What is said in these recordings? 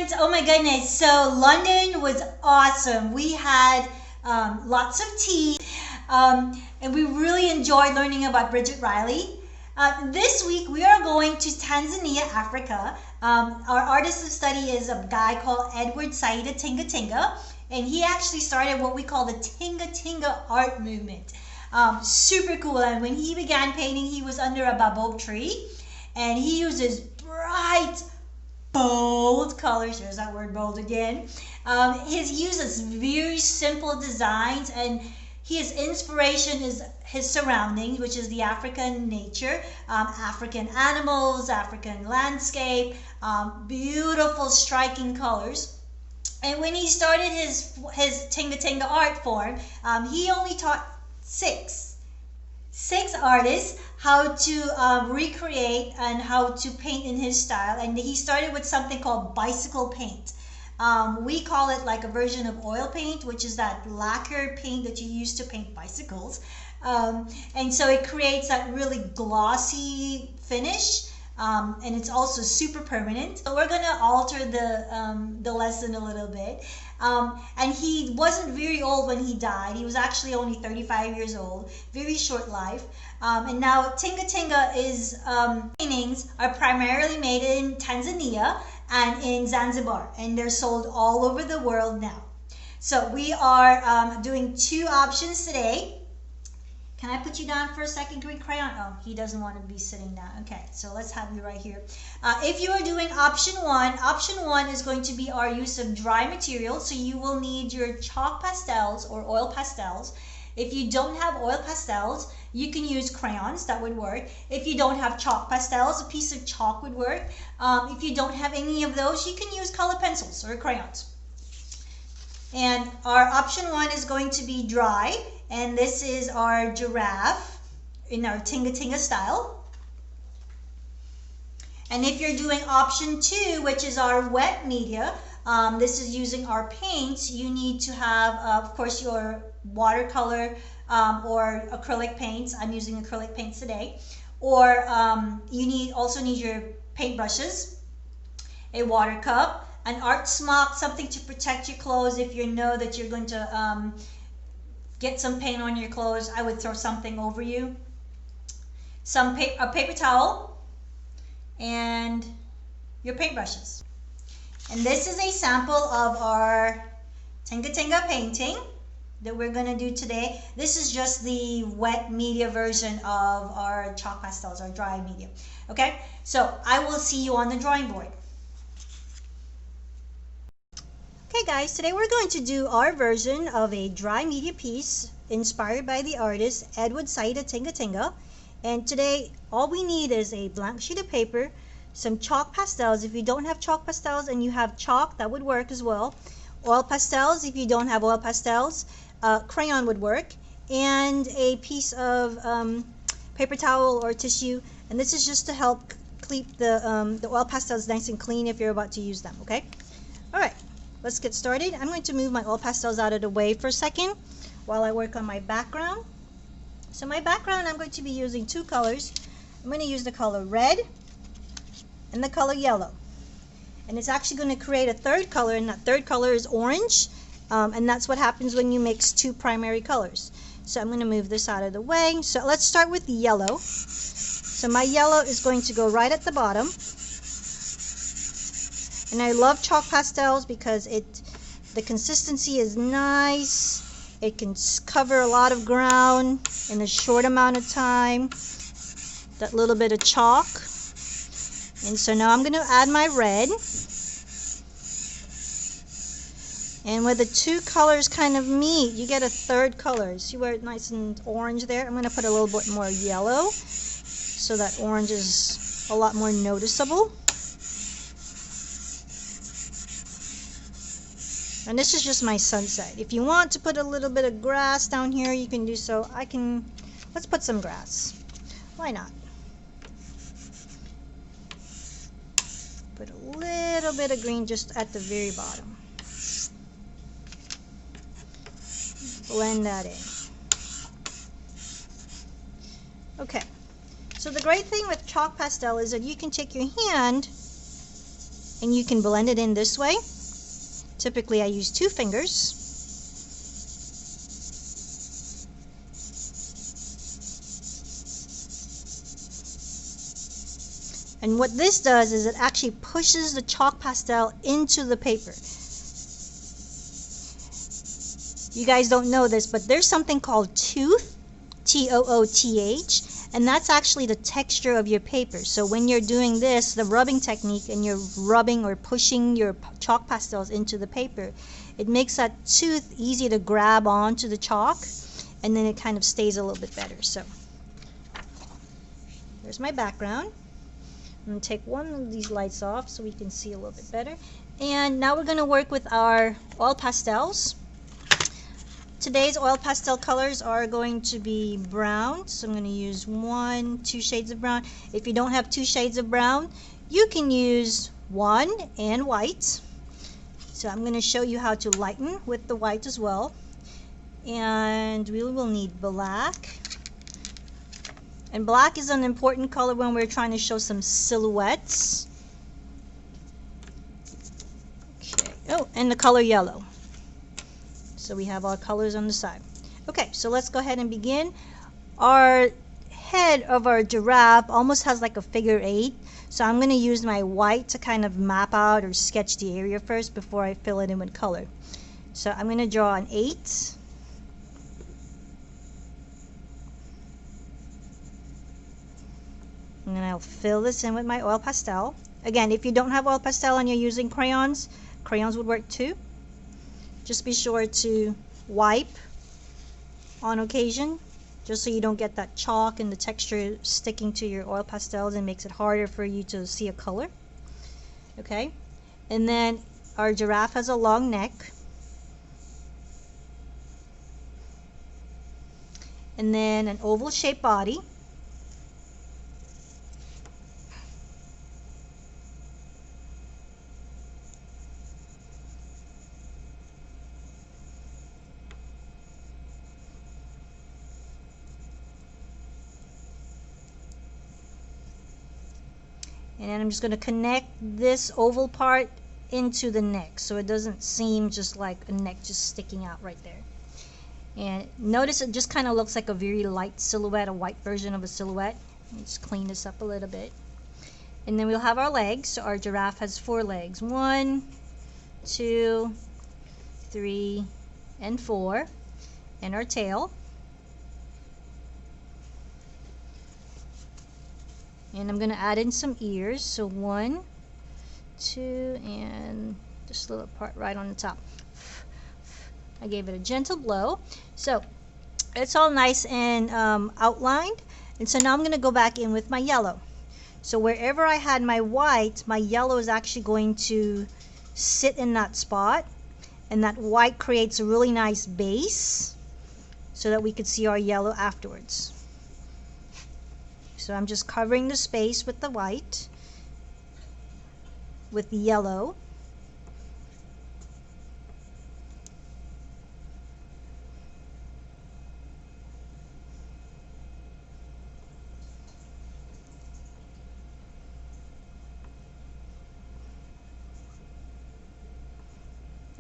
friends, oh my goodness, so London was awesome. We had lots of tea, and we really enjoyed learning about Bridget Riley. This week we are going to Tanzania, Africa. Our artist of study is a guy called Edward Saidi Tingatinga, and he actually started what we call the Tingatinga art movement. Super cool, and when he began painting, he was under a baobab tree, and he uses bright, bold colors. There's that word bold again. He uses very simple designs, and his inspiration is his surroundings, which is the African nature, African animals, African landscape, beautiful striking colors. And when he started his Tingatinga art form, he only taught six artists how to recreate and how to paint in his style. And he started with something called bicycle paint. We call it like a version of oil paint, which is that lacquer paint that you use to paint bicycles. And so it creates that really glossy finish. And it's also super permanent. So we're gonna alter the lesson a little bit. And he wasn't very old when he died. He was actually only 35 years old, very short life. And now Tingatinga is paintings are primarily made in Tanzania and in Zanzibar, and they're sold all over the world now. So we are doing two options today. Can I put you down for a second, green crayon? Oh, he doesn't want to be sitting down. Okay, so let's have you right here. If you are doing option one is going to be our use of dry material. So you will need your chalk pastels or oil pastels. If you don't have oil pastels, you can use crayons, that would work. If you don't have chalk pastels, a piece of chalk would work. If you don't have any of those, you can use color pencils or crayons. And our option one is going to be dry. And this is our giraffe in our Tingatinga style. And if you're doing option two, which is our wet media, this is using our paints, you need to have, of course, your watercolor or acrylic paints. I'm using acrylic paints today. Or you also need your paintbrushes, a water cup, an art smock, something to protect your clothes if you know that you're going to get some paint on your clothes. I would throw something over you. A paper towel, and your paintbrushes. And this is a sample of our Tingatinga painting that we're going to do today. This is just the wet media version of our chalk pastels, our dry media. Okay, so I will see you on the drawing board. Okay guys, today we're going to do our version of a dry media piece inspired by the artist Edward Saidi Tingatinga. And today all we need is a blank sheet of paper, some chalk pastels. If you don't have chalk pastels and you have chalk, that would work as well. Oil pastels, if you don't have oil pastels, crayon would work. And a piece of paper towel or tissue. And this is just to help keep the oil pastels nice and clean if you're about to use them, okay? All right. Let's get started. I'm going to move my oil pastels out of the way for a second while I work on my background. So my background, I'm going to be using two colors. I'm going to use the color red and the color yellow. And it's actually going to create a third color, and that third color is orange. And that's what happens when you mix two primary colors. So I'm going to move this out of the way. So let's start with the yellow. So my yellow is going to go right at the bottom. And I love chalk pastels because the consistency is nice. It can cover a lot of ground in a short amount of time. That little bit of chalk. And so now I'm going to add my red. And where the two colors kind of meet, you get a third color. See where it's nice and orange there? I'm going to put a little bit more yellow so that orange is a lot more noticeable. And this is just my sunset. If you want to put a little bit of grass down here, you can do so. Let's put some grass. Why not? Put a little bit of green just at the very bottom. Blend that in. Okay. So the great thing with chalk pastel is that you can take your hand and you can blend it in this way. Typically I use 2 fingers. And what this does is it actually pushes the chalk pastel into the paper. You guys don't know this, but there's something called tooth, T-O-O-T-H, and that's actually the texture of your paper. So when you're doing this, the rubbing technique, and you're rubbing or pushing your chalk pastels into the paper, it makes that tooth easy to grab onto the chalk, and then it kind of stays a little bit better. So there's my background. I'm going to take one of these lights off so we can see a little bit better. And now we're going to work with our oil pastels. Today's oil pastel colors are going to be brown, so I'm going to use 2 shades of brown. If you don't have 2 shades of brown, you can use 1 and white. So I'm going to show you how to lighten with the white as well. And we will need black. And black is an important color when we're trying to show some silhouettes. Okay. Oh, and the color yellow. So we have our colors on the side. Okay, so let's go ahead and begin. Our head of our giraffe almost has like a figure 8. So I'm going to use my white to kind of map out or sketch the area first before I fill it in with color. So I'm going to draw an 8. And then I'll fill this in with my oil pastel. Again, if you don't have oil pastel and you're using crayons, crayons would work too. Just be sure to wipe on occasion, just so you don't get that chalk and the texture sticking to your oil pastels and makes it harder for you to see a color. Okay, and then our giraffe has a long neck. And then an oval shaped body. And then I'm just going to connect this oval part into the neck so it doesn't seem just like a neck just sticking out right there. And notice it just kind of looks like a very light silhouette, a white version of a silhouette. Let's clean this up a little bit. And then we'll have our legs. So our giraffe has 4 legs. 1, 2, 3, and 4. And our tail. And I'm going to add in some ears. So 1, 2, and just a little part right on the top. I gave it a gentle blow. So it's all nice and outlined. And so now I'm going to go back in with my yellow. So wherever I had my white, my yellow is actually going to sit in that spot. And that white creates a really nice base so that we could see our yellow afterwards. So I'm just covering the space with the white, with the yellow.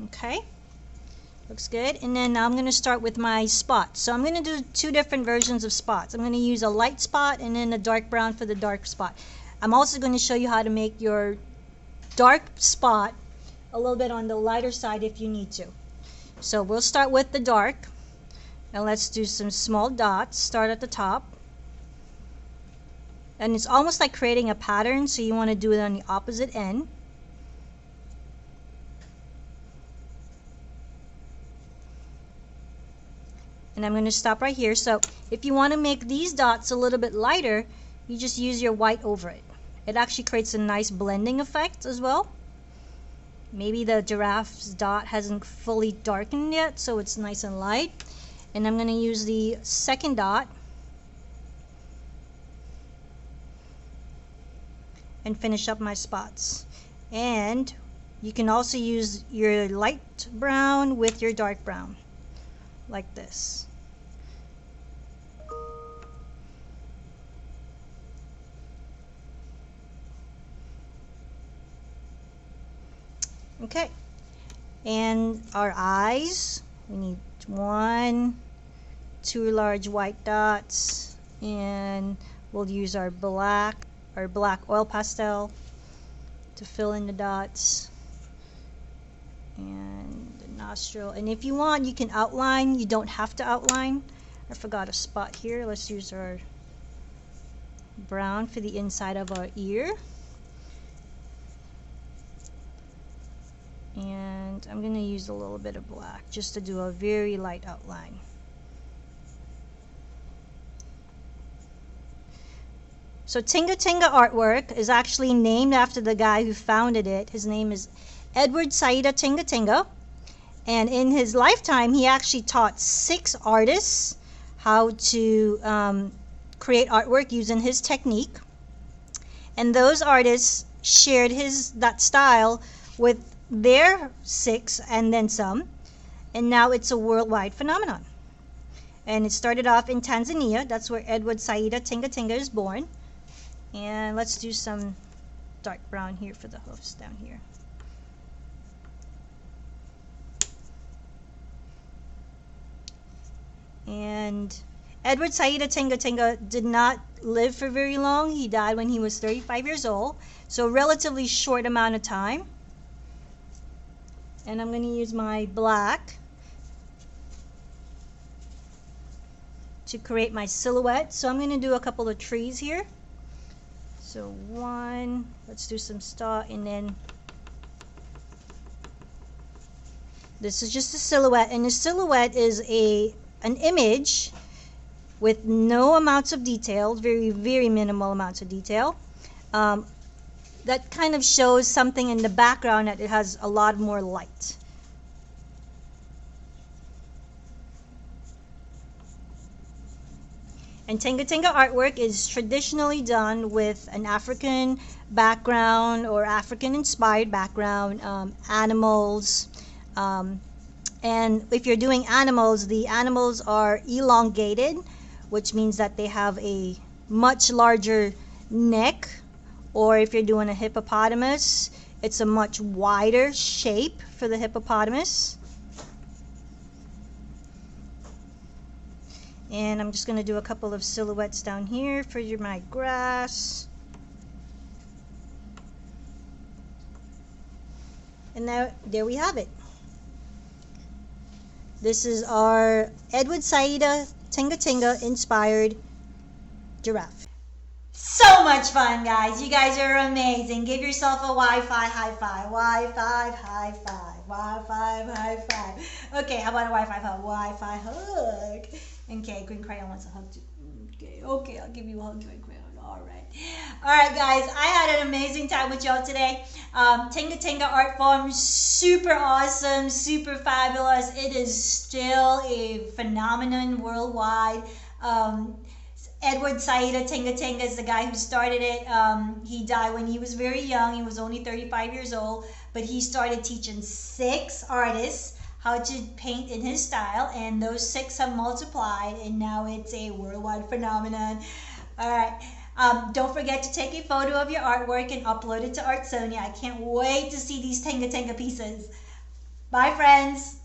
Okay, looks good. And then now I'm going to start with my spots. So I'm going to do 2 different versions of spots. I'm going to use a light spot and then a dark brown for the dark spot. I'm also going to show you how to make your dark spot a little bit on the lighter side if you need to. So we'll start with the dark. And let's do some small dots. Start at the top. And it's almost like creating a pattern, so you want to do it on the opposite end. And I'm going to stop right here. So if you want to make these dots a little bit lighter, you just use your white over it. It actually creates a nice blending effect as well. Maybe the giraffe's dot hasn't fully darkened yet, so it's nice and light. And I'm going to use the second dot and finish up my spots. And you can also use your light brown with your dark brown, like this. Okay, and our eyes, we need 1, 2 large white dots, and we'll use our black oil pastel to fill in the dots. And the nostril, and if you want, you can outline. You don't have to outline. I forgot a spot here. Let's use our brown for the inside of our ear. And I'm going to use a little bit of black just to do a very light outline. So Tingatinga artwork is actually named after the guy who founded it. His name is Edward Saidi Tingatinga. And in his lifetime, he actually taught 6 artists how to create artwork using his technique. And those artists shared that style with their 6 and then some, and now it's a worldwide phenomenon. And it started off in Tanzania. That's where Edward Saidi Tingatinga is born. And let's do some dark brown here for the hoofs down here. And Edward Saidi Tingatinga did not live for very long. He died when he was 35 years old, so a relatively short amount of time. And I'm going to use my black to create my silhouette. So I'm going to do a couple of trees here. So 1, let's do some star, and then this is just a silhouette. And the silhouette is an image with no amounts of detail, very, very minimal amounts of detail. That kind of shows something in the background that it has a lot more light. And Tingatinga artwork is traditionally done with an African background or African inspired background, animals. And if you're doing animals, the animals are elongated, which means that they have a much larger neck. Or if you're doing a hippopotamus, it's a much wider shape for the hippopotamus. And I'm just going to do a couple of silhouettes down here for my grass. And now, there we have it. This is our Edward Saidi Tingatinga inspired giraffe. So much fun, guys. You guys are amazing. Give yourself a Wi-Fi high five. Wi-Fi high five. Wi-Fi high five. Okay, how about a Wi-Fi hug? Wi-Fi hug. Okay, Green Crayon wants a hug too. Okay, I'll give you a hug, Green Crayon. All right, guys. I had an amazing time with y'all today. Tingatinga Art Farm, super awesome, super fabulous. It is still a phenomenon worldwide. Edward Saidi Tingatinga is the guy who started it. He died when he was very young. He was only 35 years old, but he started teaching 6 artists how to paint in his style, and those 6 have multiplied, and now it's a worldwide phenomenon. All right. Don't forget to take a photo of your artwork and upload it to Artsonia. I can't wait to see these Tingatinga pieces. Bye, friends.